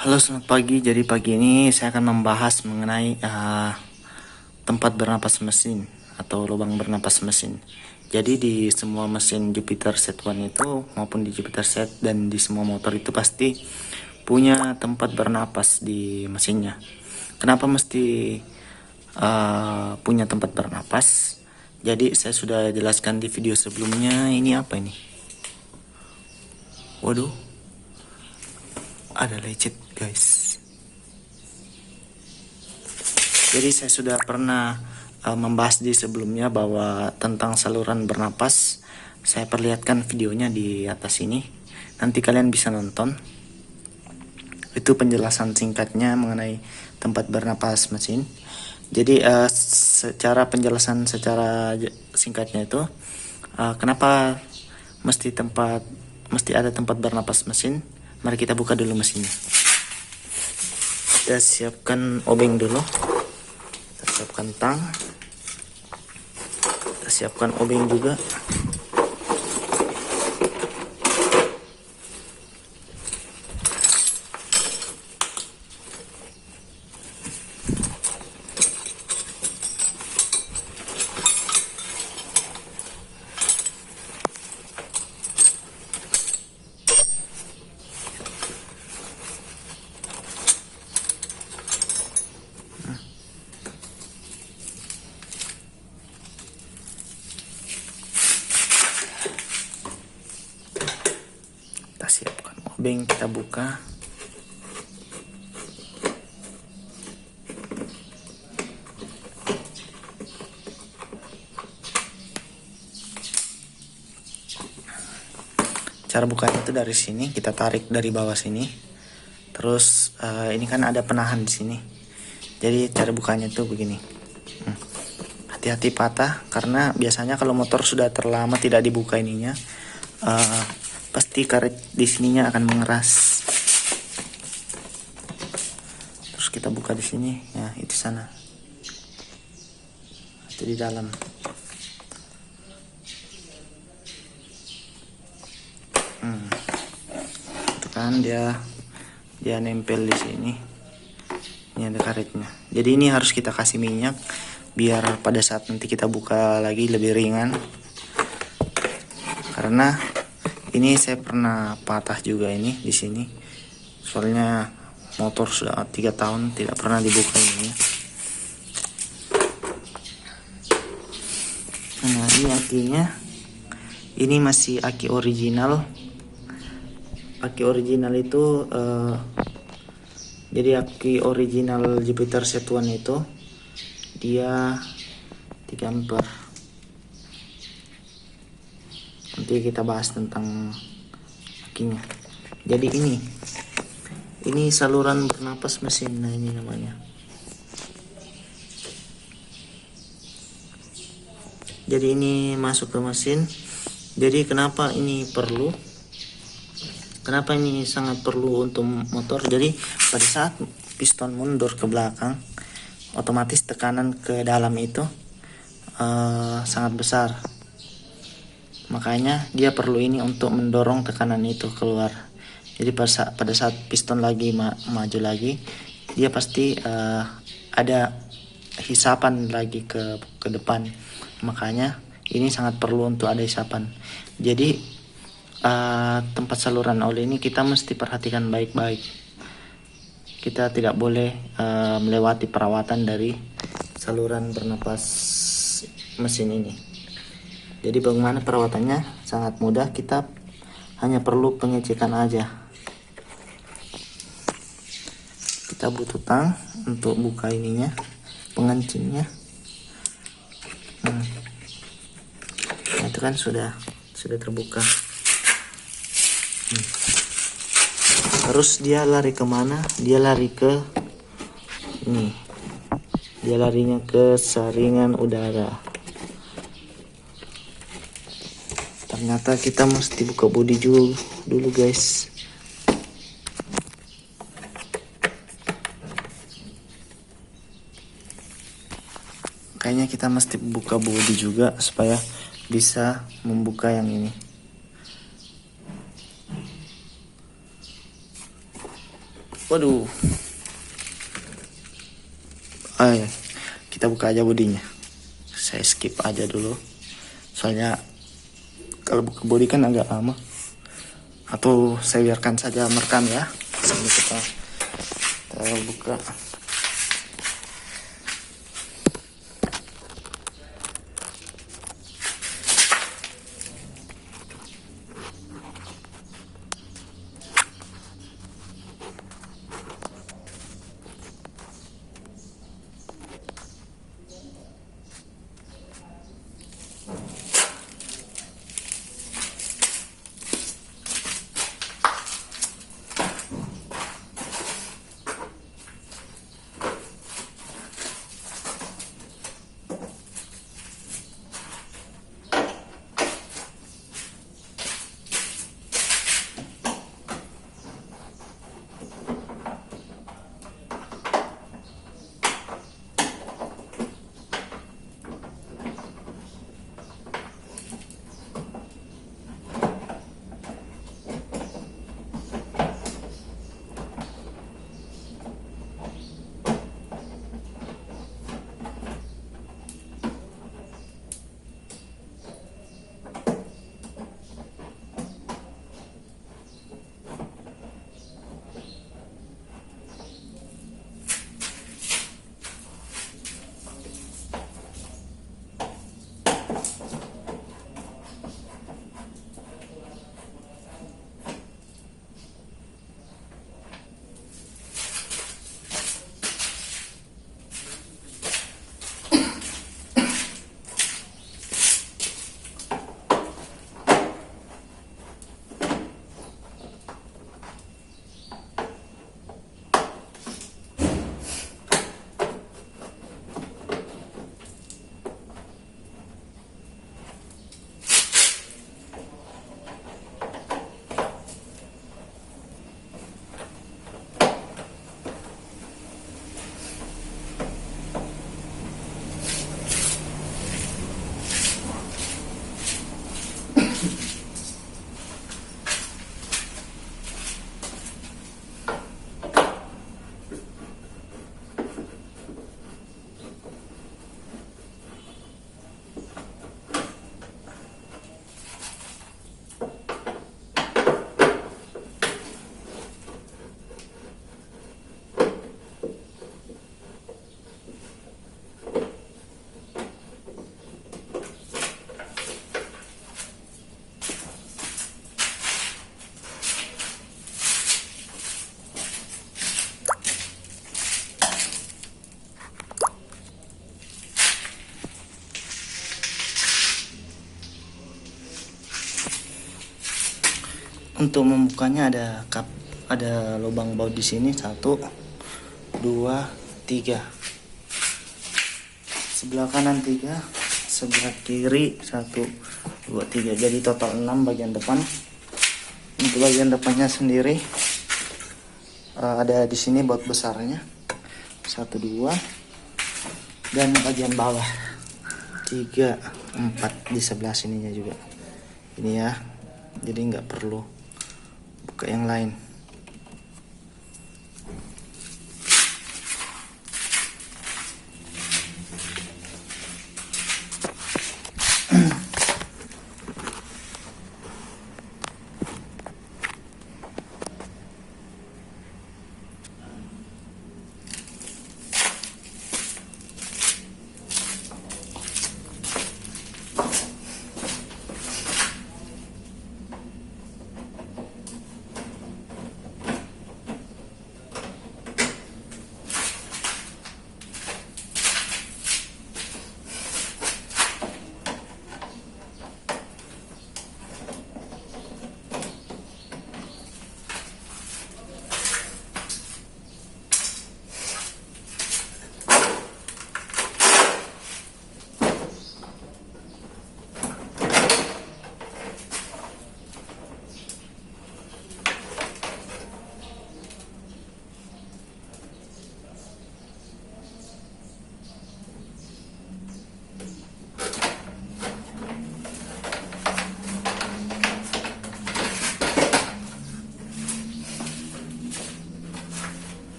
Halo, selamat pagi. Jadi pagi ini saya akan membahas mengenai tempat bernapas mesin atau lubang bernapas mesin. Jadi di semua mesin Jupiter Z1 itu maupun di Jupiter Z dan di semua motor itu pasti punya tempat bernapas di mesinnya. Kenapa mesti punya tempat bernapas? Jadi saya sudah jelaskan di video sebelumnya. Ini apa ini? Waduh, ada lecet guys. Jadi saya sudah pernah membahas di sebelumnya bahwa tentang saluran bernapas. Saya perlihatkan videonya di atas ini. Nanti kalian bisa nonton. Itu penjelasan singkatnya mengenai tempat bernapas mesin. Jadi secara penjelasan secara singkatnya itu kenapa mesti ada tempat bernapas mesin. Mari kita buka dulu mesinnya. Kita siapkan obeng dulu. Siapkan tang, kita siapkan obeng juga. Kita siapkan obeng, kita buka. Cara bukanya itu dari sini, kita tarik dari bawah sini. Terus ini kan ada penahan di sini. Jadi cara bukanya itu begini. Hati-hati patah karena biasanya kalau motor sudah terlama tidak dibuka ininya, pasti karet di sininya akan mengeras. Terus kita buka di sini, ya itu sana, itu di dalam. Itu kan dia nempel di sini. Ini ada karetnya. Jadi ini harus kita kasih minyak biar pada saat nanti kita buka lagi lebih ringan. Karena ini saya pernah patah juga ini di sini. Soalnya motor sudah 3 tahun tidak pernah dibuka ini. Nah, ini akinya. Ini masih aki original. Aki original itu jadi aki original Jupiter Z1 itu dia 3 ampere. Nanti kita bahas tentang akinya. Jadi ini saluran bernapas mesin. Nah, ini namanya. Jadi ini masuk ke mesin. Jadi kenapa ini perlu? Kenapa ini sangat perlu untuk motor? Jadi pada saat piston mundur ke belakang, otomatis tekanan ke dalam itu sangat besar. Makanya dia perlu ini untuk mendorong tekanan itu keluar. Jadi pada saat piston lagi maju lagi, dia pasti ada hisapan lagi ke depan. Makanya ini sangat perlu untuk ada hisapan. Jadi tempat saluran oli ini kita mesti perhatikan baik-baik. Kita tidak boleh melewati perawatan dari saluran bernapas mesin ini. Jadi bagaimana perawatannya? Sangat mudah, kita hanya perlu pengecekan aja. Kita butuh tang untuk buka ininya, pengencingnya. Nah, itu kan sudah terbuka. Terus dia lari kemana? Dia lari ke ini. Dia larinya ke saringan udara. Ternyata kita mesti buka bodi dulu guys. Kayaknya kita mesti buka bodi juga supaya bisa membuka yang ini. Waduh. Kita buka aja bodinya. Saya skip aja dulu. Soalnya kalau buka body kan agak lama. Atau saya biarkan saja merekam ya. Sambil kita buka. Untuk membukanya ada lubang baut di sini 1, 2, 3. Sebelah kanan 3, sebelah kiri 1, 2, 3. Jadi total 6 bagian depan. Untuk bagian depannya sendiri ada di sini baut besarnya 1, 2, dan bagian bawah 3, 4 di sebelah sininya juga. Ini ya. Jadi nggak perlu buka yang lain.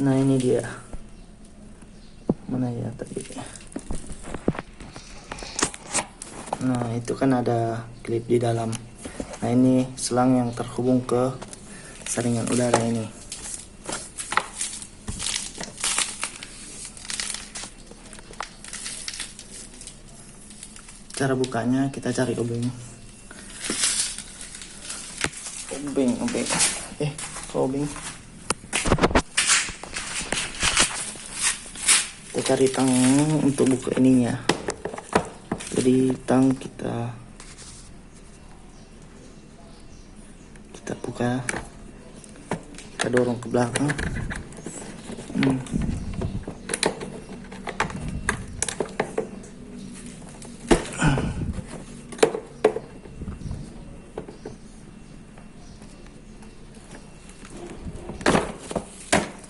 Nah ini dia, mana ya tadi. Nah itu kan ada klip di dalam. Nah ini selang yang terhubung ke saringan udara ini. Cara bukanya kita cari obeng. Obeng. Kita cari tang untuk buka ininya. Jadi tang kita buka, kita dorong ke belakang.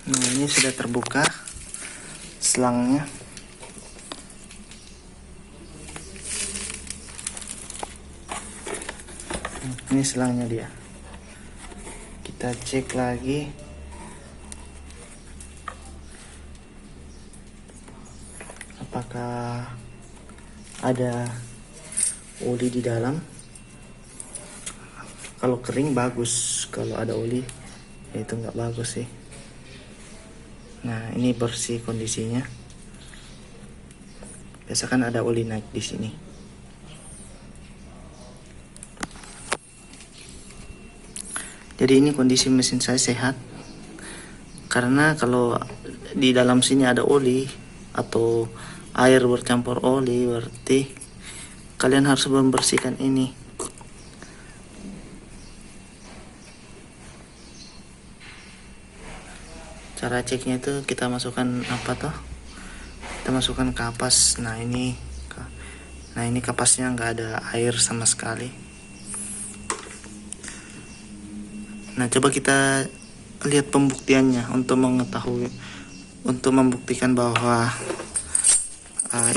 Nah ini sudah terbuka selangnya. Ini selangnya dia. Kita cek lagi. Apakah ada oli di dalam? Kalau kering bagus, kalau ada oli ya itu nggak bagus sih. Nah ini bersih kondisinya. Biasa kan ada oli naik di sini. Jadi ini kondisi mesin saya sehat. Karena kalau di dalam sini ada oli atau air bercampur oli, berarti kalian harus membersihkan ini. Cara ceknya itu kita masukkan apa toh? Kita masukkan kapas. Nah ini kapasnya nggak ada air sama sekali. Nah coba kita lihat pembuktiannya untuk membuktikan bahwa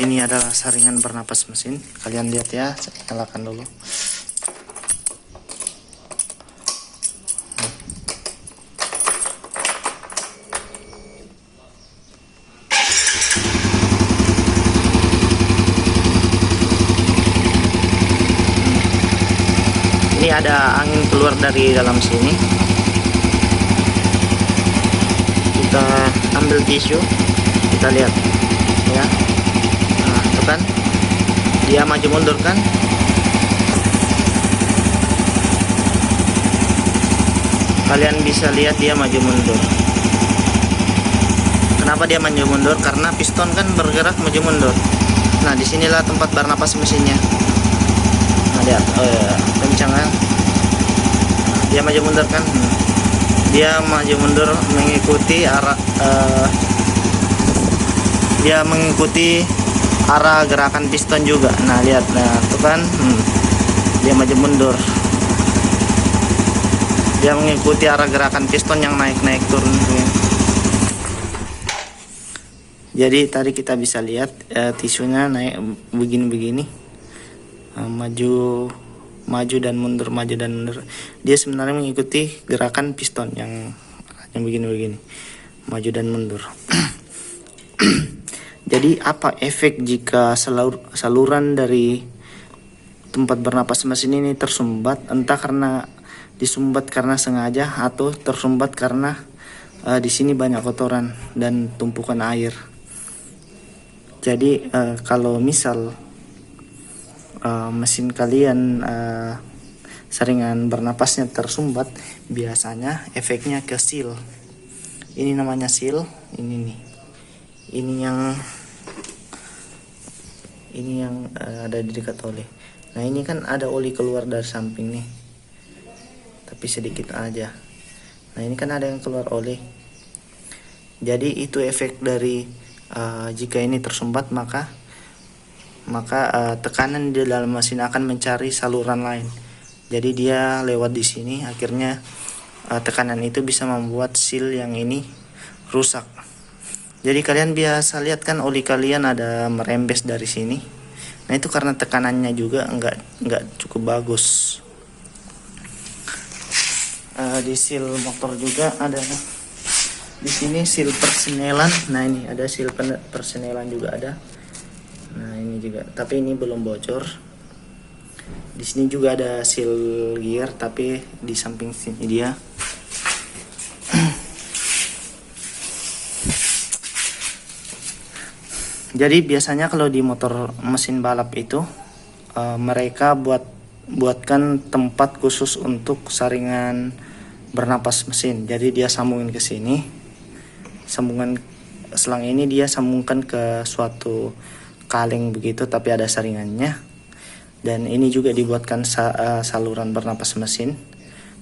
ini adalah saringan bernapas mesin. Kalian lihat ya, saya nyalakan dulu. Ini ada angin keluar dari dalam sini. Kita ambil tisu, kita lihat ya. Nah itu kan dia maju mundur kan. Kalian bisa lihat dia maju mundur. Kenapa dia maju mundur? Karena piston kan bergerak maju mundur. Nah disinilah tempat bernapas mesinnya. Nah lihat, kencang kan? Dia maju mundur kan? Dia maju mundur mengikuti arah gerakan piston juga. Nah lihat, nah tuh kan, dia maju mundur. Dia mengikuti arah gerakan piston yang naik turun. Jadi tadi kita bisa lihat tisunya naik begini-begini, maju dan mundur. Dia sebenarnya mengikuti gerakan piston yang begini-begini, maju dan mundur. Jadi apa efek jika saluran dari tempat bernapas mesin ini tersumbat? Entah karena disumbat karena sengaja atau tersumbat karena di sini banyak kotoran dan tumpukan air. Jadi kalau misal mesin kalian saringan bernapasnya tersumbat, biasanya efeknya ke seal. Ini namanya seal. Ini nih. Ini yang ada di dekat oli. Nah ini kan ada oli keluar dari samping nih, tapi sedikit aja. Nah ini kan ada yang keluar oli. Jadi itu efek dari jika ini tersumbat, maka tekanan di dalam mesin akan mencari saluran lain. Jadi dia lewat di sini, akhirnya tekanan itu bisa membuat seal yang ini rusak. Jadi kalian biasa lihat kan oli kalian ada merembes dari sini. Nah itu karena tekanannya juga nggak cukup bagus. Di seal motor juga ada. Di sini seal persenelan. Nah, ini ada seal persenelan juga ada. Nah, ini juga, tapi ini belum bocor. Di sini juga ada seal gear, tapi di samping sini dia. Jadi biasanya kalau di motor mesin balap itu mereka buatkan tempat khusus untuk saringan bernapas mesin. Jadi dia sambungin ke sini. Sambungan selang ini dia sambungkan ke suatu kaleng begitu, tapi ada saringannya. Dan ini juga dibuatkan saluran bernapas mesin.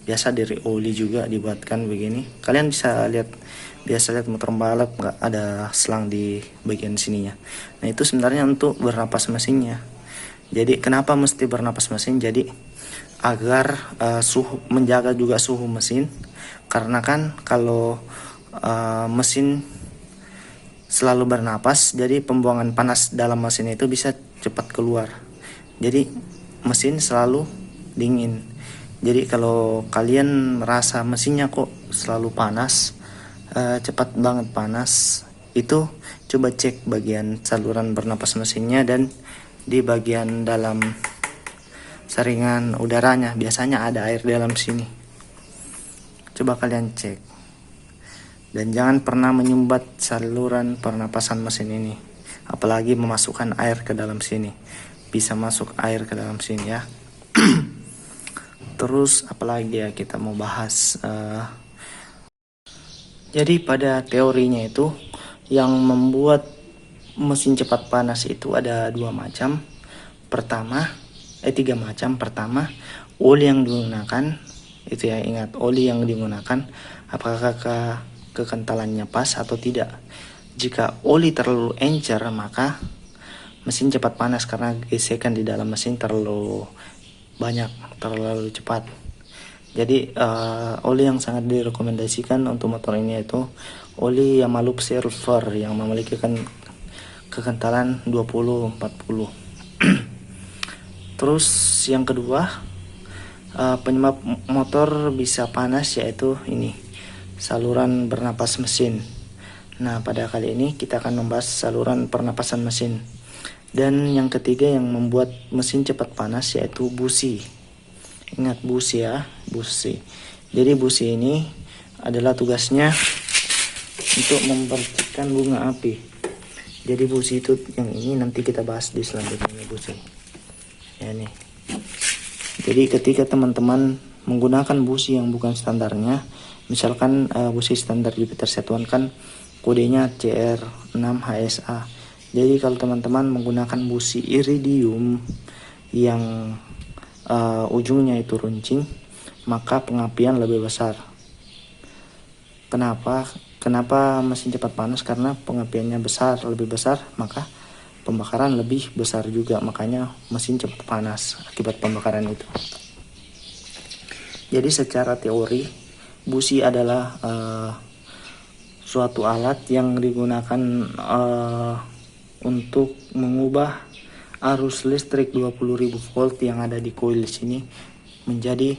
Biasa dari oli juga dibuatkan begini. Kalian bisa lihat, biasa lihat motor balap nggak ada selang di bagian sininya. Nah, itu sebenarnya untuk bernapas mesinnya. Jadi kenapa mesti bernapas mesin? Jadi agar menjaga juga suhu mesin. Karena kan kalau mesin selalu bernapas, jadi pembuangan panas dalam mesin itu bisa cepat keluar. Jadi mesin selalu dingin. Jadi kalau kalian merasa mesinnya kok selalu panas, cepat banget panas, itu coba cek bagian saluran bernapas mesinnya dan di bagian dalam saringan udaranya. Biasanya ada air di dalam sini. Coba kalian cek. Dan jangan pernah menyumbat saluran pernapasan mesin ini, apalagi memasukkan air ke dalam sini. Bisa masuk air ke dalam sini ya. Terus apalagi ya kita mau bahas. Jadi pada teorinya itu yang membuat mesin cepat panas itu ada tiga macam. Pertama, oli yang digunakan. Itu ya, ingat, oli yang digunakan apakah kekentalannya pas atau tidak. Jika oli terlalu encer, maka mesin cepat panas karena gesekan di dalam mesin terlalu banyak, terlalu cepat. Jadi oli yang sangat direkomendasikan untuk motor ini yaitu oli Yamalup Silver yang memiliki kekentalan 20-40. Terus yang kedua, penyebab motor bisa panas yaitu ini, saluran bernapas mesin. Nah, pada kali ini kita akan membahas saluran pernapasan mesin. Dan yang ketiga yang membuat mesin cepat panas yaitu busi. Ingat busi ya, busi. Jadi busi ini adalah tugasnya untuk mempercikan bunga api. Jadi busi itu yang ini nanti kita bahas di selanjutnya, busi. Ya nih. Jadi ketika teman-teman menggunakan busi yang bukan standarnya, misalkan busi standar Jupiter Satuan kan kodenya CR6HSA. Jadi kalau teman-teman menggunakan busi iridium yang ujungnya itu runcing, maka pengapian lebih besar. Kenapa mesin cepat panas? Karena pengapiannya lebih besar, maka pembakaran lebih besar juga. Makanya mesin cepat panas akibat pembakaran itu. Jadi secara teori, busi adalah suatu alat yang digunakan untuk mengubah arus listrik 20.000 volt yang ada di koil sini menjadi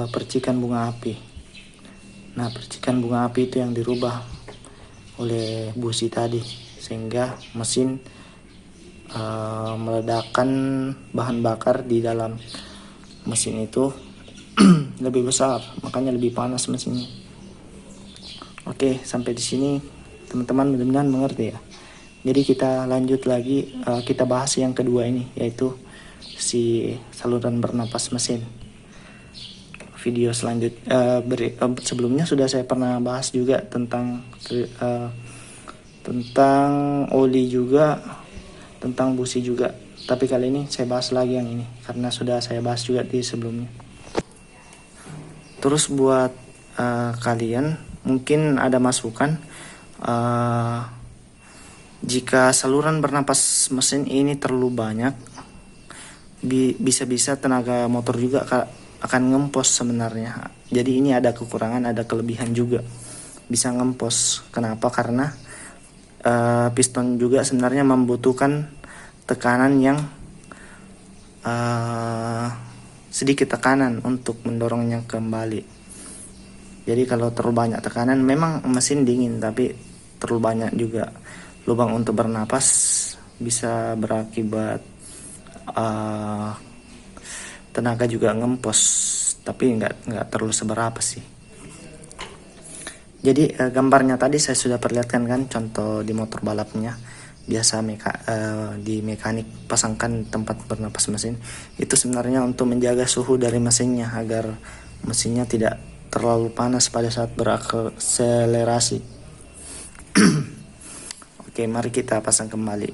percikan bunga api. Nah, percikan bunga api itu yang dirubah oleh busi tadi sehingga mesin meledakkan bahan bakar di dalam mesin itu lebih besar, makanya lebih panas mesinnya. Oke, sampai di sini teman-teman mudah-mudahan mengerti ya. Jadi kita lanjut lagi, kita bahas yang kedua ini, yaitu si saluran bernapas mesin. Video sebelumnya sudah saya pernah bahas juga tentang oli juga, tentang busi juga. Tapi kali ini saya bahas lagi yang ini karena sudah saya bahas juga di sebelumnya. Terus buat kalian mungkin ada masukan. Jika saluran bernapas mesin ini terlalu banyak, bisa-bisa tenaga motor juga akan ngempos sebenarnya. Jadi ini ada kekurangan, ada kelebihan juga. Bisa ngempos. Kenapa? Karena piston juga sebenarnya membutuhkan tekanan yang sedikit tekanan untuk mendorongnya kembali. Jadi kalau terlalu banyak tekanan, memang mesin dingin, tapi terlalu banyak juga lubang untuk bernapas bisa berakibat tenaga juga ngempos, tapi nggak terlalu seberapa sih. Jadi gambarnya tadi saya sudah perlihatkan kan contoh di motor balapnya. Biasa di mekanik pasangkan tempat bernapas mesin itu sebenarnya untuk menjaga suhu dari mesinnya agar mesinnya tidak terlalu panas pada saat berakselerasi. Oke, mari kita pasang kembali.